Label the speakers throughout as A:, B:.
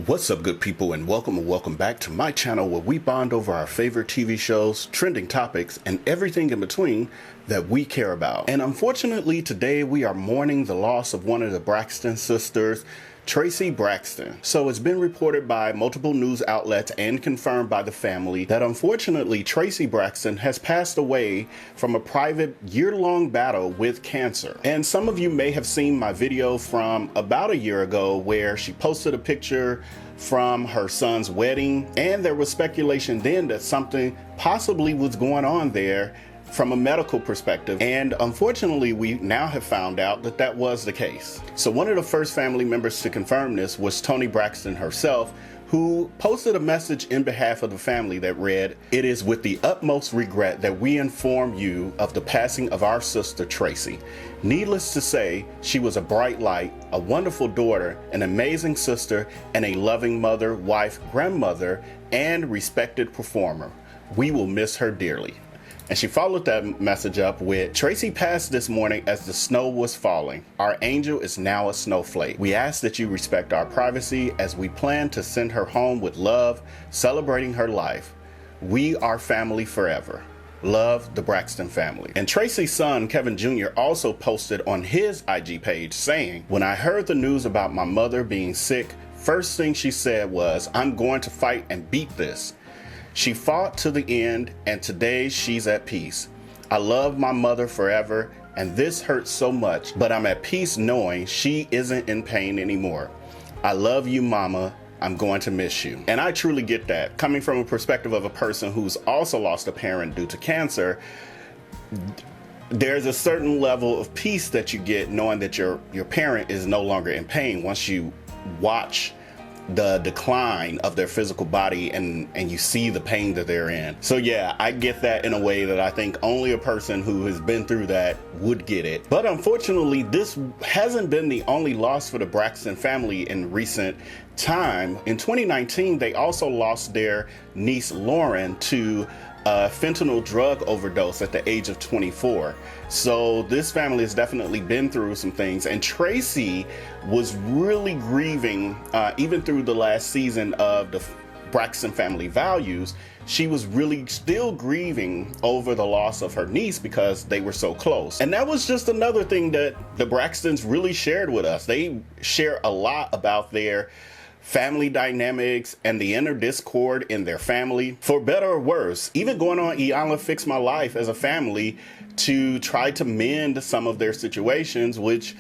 A: What's up, good people, and welcome back to my channel where we bond over our favorite TV shows, trending topics, and everything in between that we care about. And unfortunately, today we are mourning the loss of one of the Braxton sisters, Traci Braxton. So it's been reported by multiple news outlets and confirmed by the family that unfortunately Traci Braxton has passed away from a private year-long battle with cancer. And some of you may have seen my video from about a year ago where she posted a picture from her son's wedding, and there was speculation then that something possibly was going on there from a medical perspective, and unfortunately we now have found out that that was the case. So one of the first family members to confirm this was Toni Braxton herself, who posted a message in behalf of the family that read, "It is with the utmost regret that we inform you of the passing of our sister Traci. Needless to say, she was a bright light, a wonderful daughter, an amazing sister, and a loving mother, wife, grandmother, and respected performer. We will miss her dearly." And she followed that message up with, "Traci passed this morning as the snow was falling. Our angel is now a snowflake. We ask that you respect our privacy as we plan to send her home with love, celebrating her life. We are family forever. Love, the Braxton family." And Traci's son, Kevin Jr., also posted on his IG page saying, "When I heard the news about my mother being sick, first thing she said was, 'I'm going to fight and beat this.' She fought to the end, and today she's at peace. I love my mother forever, and this hurts so much, but I'm at peace knowing she isn't in pain anymore. I love you, Mama. I'm going to miss you." And I truly get that. Coming from a perspective of a person who's also lost a parent due to cancer, there's a certain level of peace that you get knowing that your parent is no longer in pain once you watch the decline of their physical body and you see the pain that they're in. So yeah, I get that in a way that I think only a person who has been through that would get it. But unfortunately, this hasn't been the only loss for the Braxton family in recent time. In 2019, they also lost their niece Lauren to a fentanyl drug overdose at the age of 24. So this family has definitely been through some things, and Traci was really grieving even through the last season of the Braxton Family Values. She was really still grieving over the loss of her niece because they were so close. And that was just another thing that the Braxtons really shared with us. They share a lot about their family dynamics and the inner discord in their family, for better or worse, even going on Iyanla Fix My Life as a family to try to mend some of their situations, which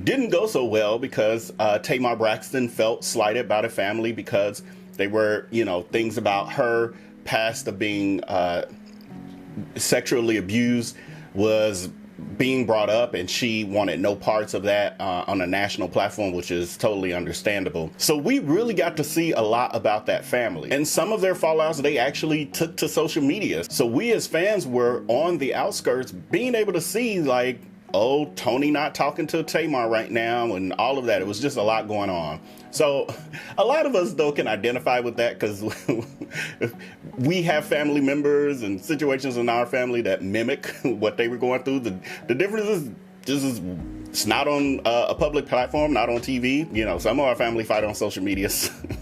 A: didn't go so well because Tamar Braxton felt slighted by the family because they were, things about her past of being sexually abused was being brought up, and she wanted no parts of that on a national platform, which is totally understandable. So we really got to see a lot about that family, and some of their fallouts they actually took to social media. So we as fans were on the outskirts being able to see, like, oh, Toni not talking to Tamar right now and all of that. It was just a lot going on. So a lot of us, though, can identify with that because we have family members and situations in our family that mimic what they were going through. The difference is just it's not on a public platform, not on TV. Some of our family fight on social media,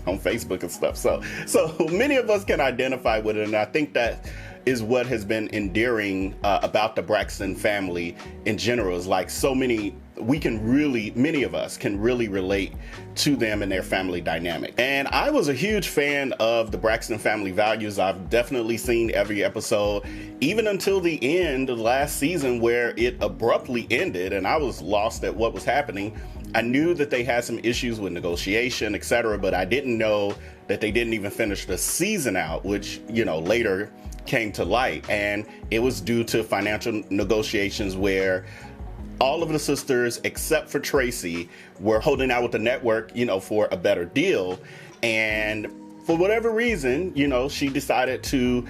A: on Facebook and stuff. So many of us can identify with it, and I think that is what has been endearing about the Braxton family in general. Is like so many, many of us can really relate to them and their family dynamic. And I was a huge fan of the Braxton Family Values. I've definitely seen every episode, even until the end of the last season where it abruptly ended and I was lost at what was happening. I knew that they had some issues with negotiation, etc., but I didn't know that they didn't even finish the season out, which, later came to light. And it was due to financial negotiations where all of the sisters, except for Traci, were holding out with the network, for a better deal. And for whatever reason, she decided to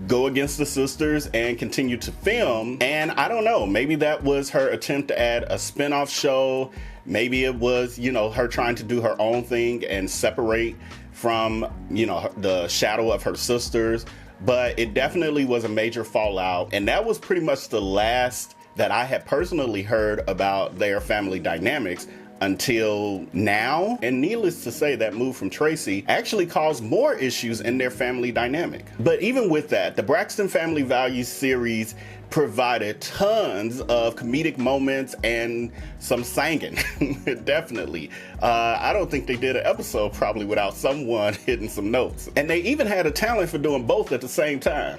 A: go against the sisters and continue to film. And I don't know, maybe that was her attempt to add a spin-off show. Maybe it was, her trying to do her own thing and separate from, the shadow of her sisters. But it definitely was a major fallout. And that was pretty much the last that I had personally heard about their family dynamics until now. And needless to say, that move from Traci actually caused more issues in their family dynamic. But even with that, the Braxton Family Values series provided tons of comedic moments and some singing. Definitely. I don't think they did an episode probably without someone hitting some notes. And they even had a talent for doing both at the same time.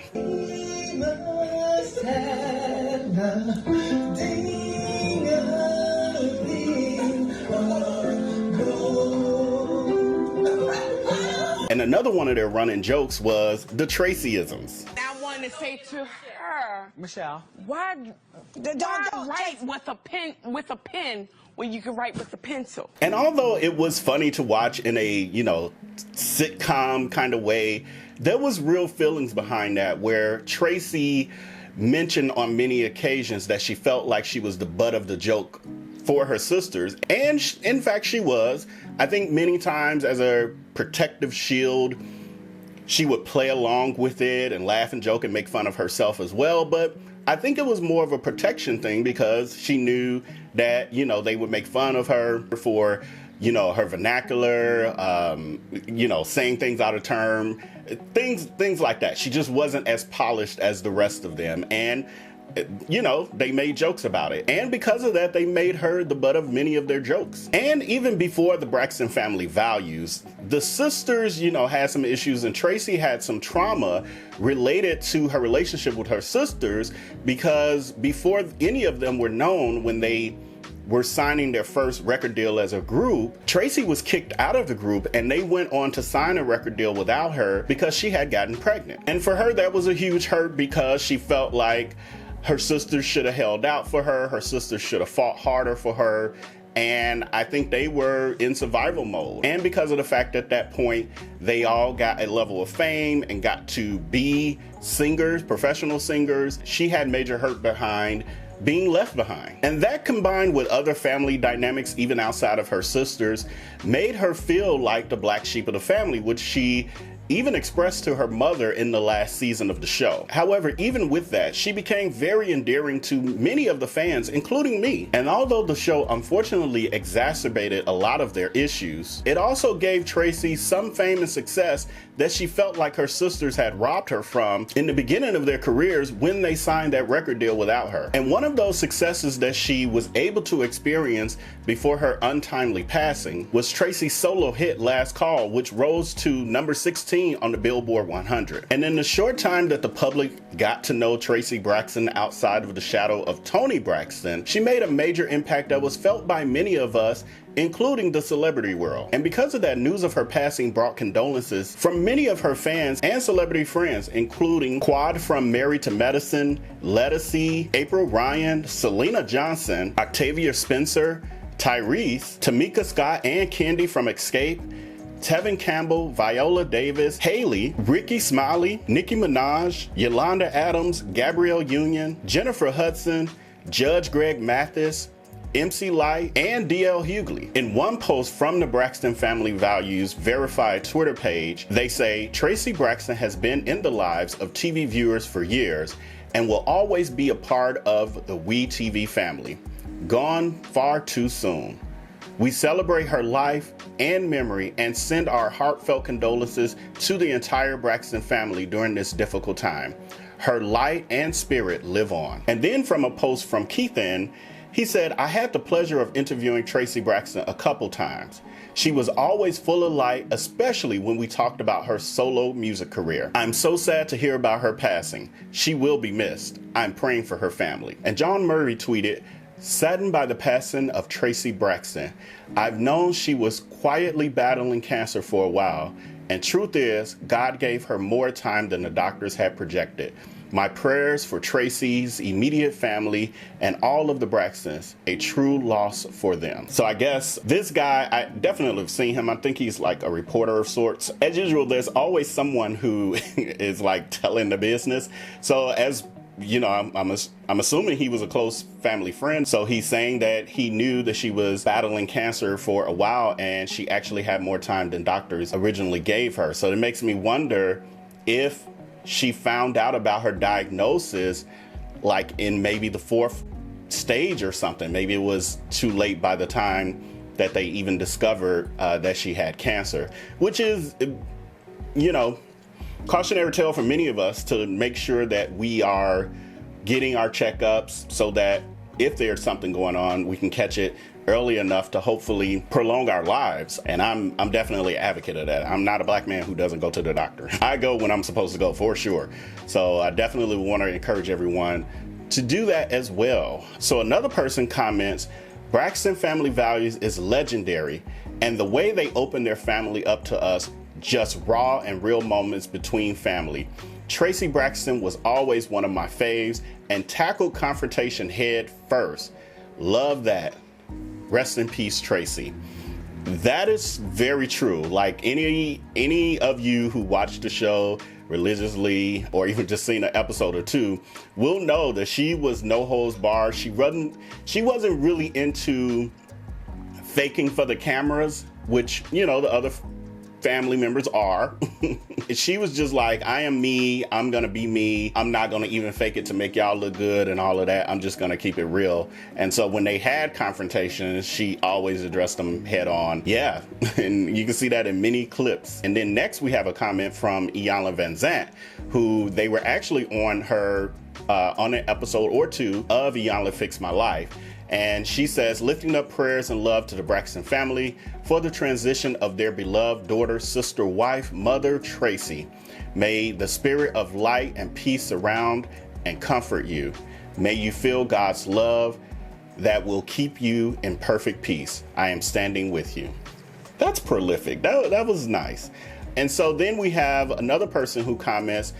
A: And another one of their running jokes was the Tracyisms.
B: I want to say to her,
C: Michelle,
B: why write with a pen when you can write with a pencil?
A: And although it was funny to watch in a, sitcom kind of way, there was real feelings behind that, where Traci mentioned on many occasions that she felt like she was the butt of the joke for her sisters. And in fact, she was. I think many times as a protective shield, she would play along with it and laugh and joke and make fun of herself as well. But I think it was more of a protection thing, because she knew that, they would make fun of her for, her vernacular, saying things out of term, things like that. She just wasn't as polished as the rest of them. And they made jokes about it. And because of that, they made her the butt of many of their jokes. And even before the Braxton Family Values, the sisters, had some issues, and Traci had some trauma related to her relationship with her sisters, because before any of them were known, when they were signing their first record deal as a group, Traci was kicked out of the group, and they went on to sign a record deal without her because she had gotten pregnant. And for her, that was a huge hurt, because she felt like her sisters should have held out for her. Her sisters should have fought harder for her. And I think they were in survival mode. And because of the fact that at that point, they all got a level of fame and got to be singers, professional singers, she had major hurt behind being left behind. And that, combined with other family dynamics, even outside of her sisters, made her feel like the black sheep of the family, which she even expressed to her mother in the last season of the show. However, even with that, she became very endearing to many of the fans, including me. And although the show unfortunately exacerbated a lot of their issues, it also gave Traci some fame and success that she felt like her sisters had robbed her from in the beginning of their careers when they signed that record deal without her. And one of those successes that she was able to experience before her untimely passing was Traci's solo hit Last Call, which rose to number 16 on the Billboard 100. And in the short time that the public got to know Traci Braxton outside of the shadow of Toni Braxton, she made a major impact that was felt by many of us, including the celebrity world. And because of that, news of her passing brought condolences from many of her fans and celebrity friends, including Quad from Married to Medicine, Lettucey, April Ryan, Selena Johnson, Octavia Spencer, Tyrese, Tamika Scott and Kendi from Escape, Tevin Campbell, Viola Davis, Haley, Ricky Smiley, Nicki Minaj, Yolanda Adams, Gabrielle Union, Jennifer Hudson, Judge Greg Mathis, MC Lyte, and DL Hughley. In one post from the Braxton Family Values verified Twitter page, they say, Traci Braxton has been in the lives of TV viewers for years and will always be a part of the We TV family. Gone far too soon. We celebrate her life and memory and send our heartfelt condolences to the entire Braxton family during this difficult time. Her light and spirit live on. And then from a post from Keithan, he said, I had the pleasure of interviewing Traci Braxton a couple times. She was always full of light, especially when we talked about her solo music career. I'm so sad to hear about her passing. She will be missed. I'm praying for her family. And John Murray tweeted, saddened by the passing of Traci Braxton. I've known she was quietly battling cancer for a while, and truth is, God gave her more time than the doctors had projected. My prayers for Traci's immediate family and all of the Braxtons, a true loss for them. So I guess this guy, I definitely have seen him. I think he's like a reporter of sorts. As usual, there's always someone who is like telling the business. So as you know, I'm assuming he was a close family friend. So he's saying that he knew that she was battling cancer for a while and she actually had more time than doctors originally gave her. So it makes me wonder if she found out about her diagnosis like in maybe the 4th stage or something. Maybe it was too late by the time that they even discovered that she had cancer, which is, you know, cautionary tale for many of us to make sure that we are getting our checkups so that if there's something going on, we can catch it early enough to hopefully prolong our lives. And I'm definitely an advocate of that. I'm not a black man who doesn't go to the doctor. I go when I'm supposed to go, for sure. So I definitely want to encourage everyone to do that as well. So another person comments, Braxton family values is legendary, and the way they open their family up to us, just raw and real moments between family. Traci Braxton was always one of my faves and tackled confrontation head first. Love that. Rest in peace, Traci. That is very true. Like any of you who watched the show religiously or even just seen an episode or two will know that she was no holds barred. She wasn't really into faking for the cameras, which, you know, the other family members are. She was just like, I am me, I'm gonna be me, I'm not gonna even fake it to make y'all look good and all of that, I'm just gonna keep it real. And so when they had confrontations, she always addressed them head on. Yeah, and you can see that in many clips. And then next we have a comment from EvolutionOfVell, who they were actually on her on an episode or two of EvolutionOfVell Fix My Life. And she says, lifting up prayers and love to the Braxton family for the transition of their beloved daughter, sister, wife, mother, Traci. May the spirit of light and peace surround and comfort you. May you feel God's love that will keep you in perfect peace. I am standing with you. That's prolific. That was nice. And so then we have another person who comments,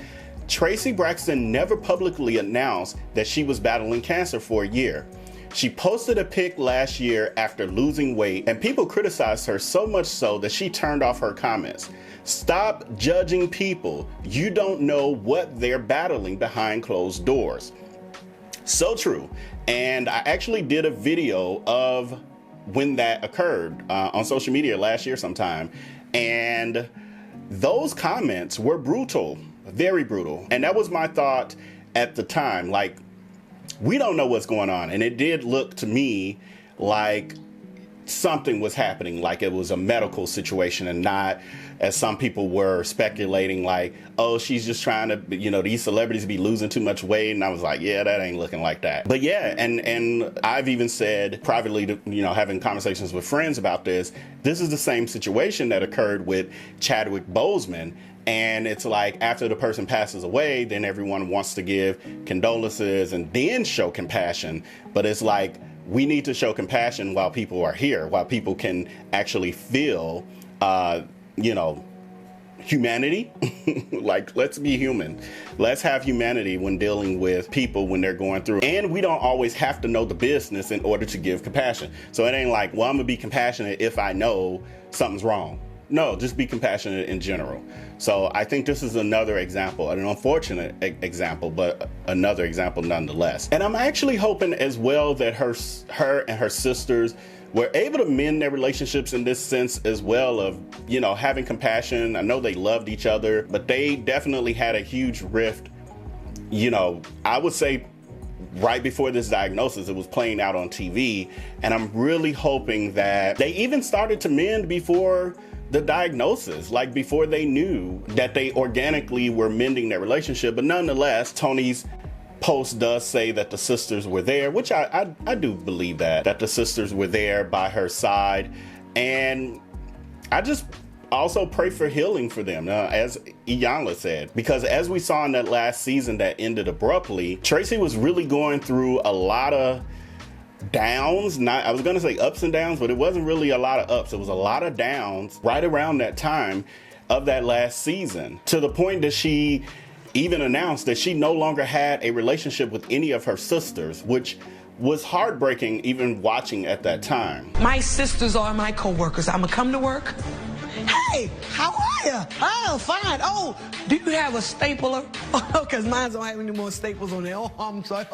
A: Traci Braxton never publicly announced that she was battling cancer for a year. She posted a pic last year after losing weight, and people criticized her so much so that she turned off her comments. Stop judging people. You don't know what they're battling behind closed doors. So true. And I actually did a video of when that occurred on social media last year sometime. And those comments were brutal, very brutal. And that was my thought at the time. Like, we don't know what's going on. And it did look to me like something was happening, like it was a medical situation and not, as some people were speculating, like, oh, she's just trying to, you know, these celebrities be losing too much weight. And I was like, yeah, that ain't looking like that. But yeah, and I've even said privately, to, you know, having conversations with friends about this is the same situation that occurred with Chadwick Boseman. And it's like after the person passes away, then everyone wants to give condolences and then show compassion. But it's like, we need to show compassion while people are here, while people can actually feel, you know, humanity. Like, let's be human. Let's have humanity when dealing with people when they're going through. And we don't always have to know the business in order to give compassion. So it ain't like, well, I'm gonna be compassionate if I know something's wrong. No, just be compassionate in general. So I think this is another example, an unfortunate example, but another example nonetheless. And I'm actually hoping as well that her and her sisters were able to mend their relationships in this sense as well of, you know, having compassion. I know they loved each other, but they definitely had a huge rift. You know, I would say right before this diagnosis, it was playing out on TV. And I'm really hoping that they even started to mend before the diagnosis, like before they knew that they organically were mending their relationship. But nonetheless, Tony's post does say that the sisters were there, which I do believe that the sisters were there by her side. And I just also pray for healing for them, as Iyanla said, because as we saw in that last season that ended abruptly, Traci was really going through a lot of downs. Not, I was gonna say ups and downs, but it wasn't really a lot of ups. It was a lot of downs right around that time of that last season, to the point that she even announced that she no longer had a relationship with any of her sisters, which was heartbreaking even watching at that time.
C: My sisters are my co-workers. I'ma come to work. Hey, how are you? Oh, fine. Oh, do you have a stapler? Oh, because mine don't have any more staples on there. Oh, I'm sorry.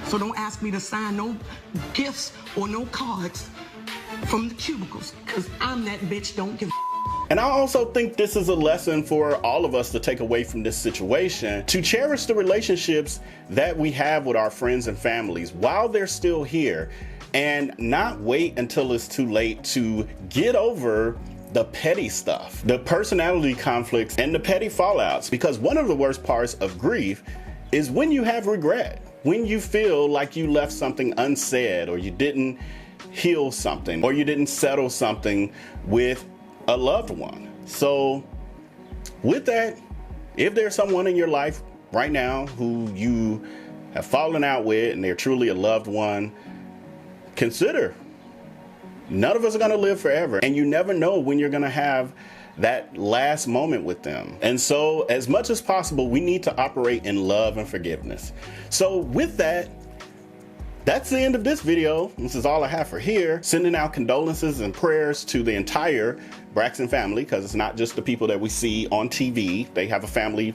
C: So don't ask me to sign no gifts or no cards from the cubicles, because I'm that bitch, don't give a.
A: And I also think this is a lesson for all of us to take away from this situation, to cherish the relationships that we have with our friends and families while they're still here. and not wait until it's too late to get over the petty stuff, the personality conflicts, and the petty fallouts. Because one of the worst parts of grief is when you have regret, when you feel like you left something unsaid, or you didn't heal something, or you didn't settle something with a loved one. So with that, if there's someone in your life right now who you have fallen out with and they're truly a loved one, consider, none of us are going to live forever, and you never know when you're going to have that last moment with them. And so as much as possible, we need to operate in love and forgiveness. So with that, that's the end of this video. This is all I have for here. Sending out condolences and prayers to the entire Braxton family, because it's not just the people that we see on TV. They have a family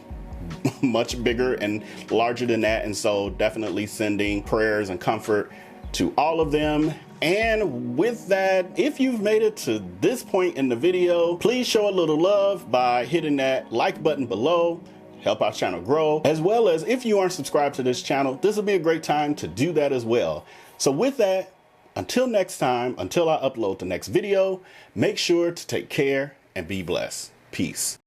A: much bigger and larger than that. And so definitely sending prayers and comfort to all of them. And with that, if you've made it to this point in the video, please show a little love by hitting that like button below. Help our channel grow, as well as if you aren't subscribed to this channel, this will be a great time to do that as well. So with that, until next time, until I upload the next video, make sure to take care and be blessed. Peace.